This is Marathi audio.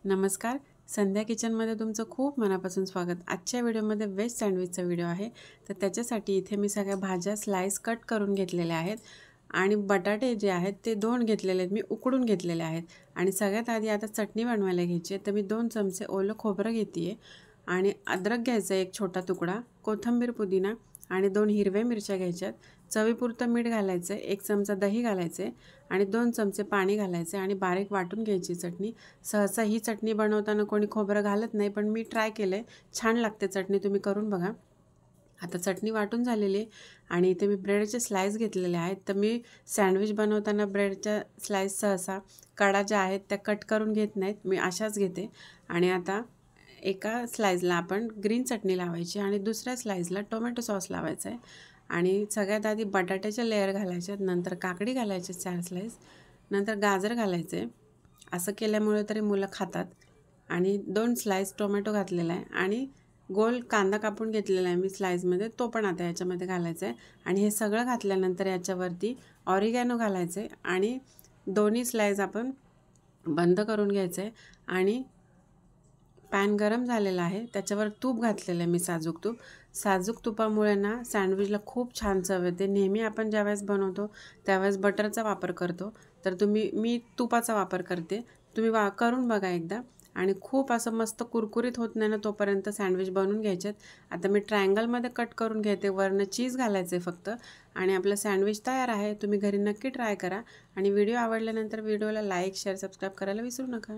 नमस्कार, संध्या किचनमध्ये तुमचं खूप मनापासून स्वागत। आजच्या व्हिडिओमध्ये व्हेज सँडविचचा व्हिडिओ आहे। तर त्याच्यासाठी इथे मी सगळ्या भाज्या स्लाइस कट करून घेतलेल्या आहेत आणि बटाटे जे आहेत ते 2 घेतलेले आहेत, मी उकडून घेतलेले आहेत। आणि सगळ्यात आधी आता चटणी बनवायला घ्यायची आहे। तर मी 2 चमचे ओलं खोबरं घेते आणि अद्रक घ्यायचा एक छोटा तुकडा, कोथिंबीर, पुदिना आणि 2 हिरव्या मिरच्या घ्यायच्यात। चवीपुरतं मीठ घालायचं, 1 चमचा दही घालायचे आणि 2 चमचे पाणी घालायचे आणि बारीक वाटून घ्यायची चटणी। सहसा ही चटणी बनवताना कोणी खोबरं घालत नाही, पण मी ट्राय केले, छान लागते चटणी, तुम्ही करून बघा। आता चटणी वाटून झालेली आहे आणि इथे मी ब्रेडचे स्लाइस घेतलेले आहेत। तर मी सँडविच बनवताना ब्रेडच्या स्लाइस सहसा कडा ज्या आहेत त्या कट करून घेत नाहीत, मी अशाच घेते। आणि आता एका स्लाइसला आपण ग्रीन चटणी लावायची आणि दुसऱ्या स्लाइसला टोमॅटो सॉस लावायचा आहे। आणि सगळ्यात आधी बटाट्याचे लेयर घालायचे, नंतर काकडी घालायचे 4 स्लाइस, नंतर गाजर घालायचे। असं केल्यामुळे तरी मुलं खातात। आणि 2 स्लाइस टोमॅटो घातलेला आहे आणि गोल कांदा कापून घेतलेला आहे मी स्लाइसमध्ये, तो पण आता याच्यामध्ये घालायचा आहे। आणि हे सगळं घातल्यानंतर याच्यावरती ऑरिगॅनो घालायचं आहे आणि दोन्ही स्लाइस आपण बंद करून घ्यायचं आहे। आणि पॅन गरम झालेला आहे, त्याच्यावर तूप घातलेलं आहे मी, साजूक तूप। साजूक तुपामुळे ना सँडविचला खूप छान चव येते। नेहमी आपण ज्यावेळेस बनवतो त्यावेळेस बटरचा वापर करतो, तर मी तुपाचा वापर करते। तुम्ही करून बघा एकदा। आणि खूप असं मस्त कुरकुरीत होत नाही ना तोपर्यंत सँडविच बनवून घ्यायचे। आता मी ट्रायंगलमध्ये कट करून घेते, वरनं चीज घालायचे फक्त आणि आपलं सँडविच तयार आहे। तुम्ही घरी नक्की ट्राय करा आणि व्हिडिओ आवडल्यानंतर व्हिडिओला लाईक, शेअर, सबस्क्राईब करायला विसरू नका।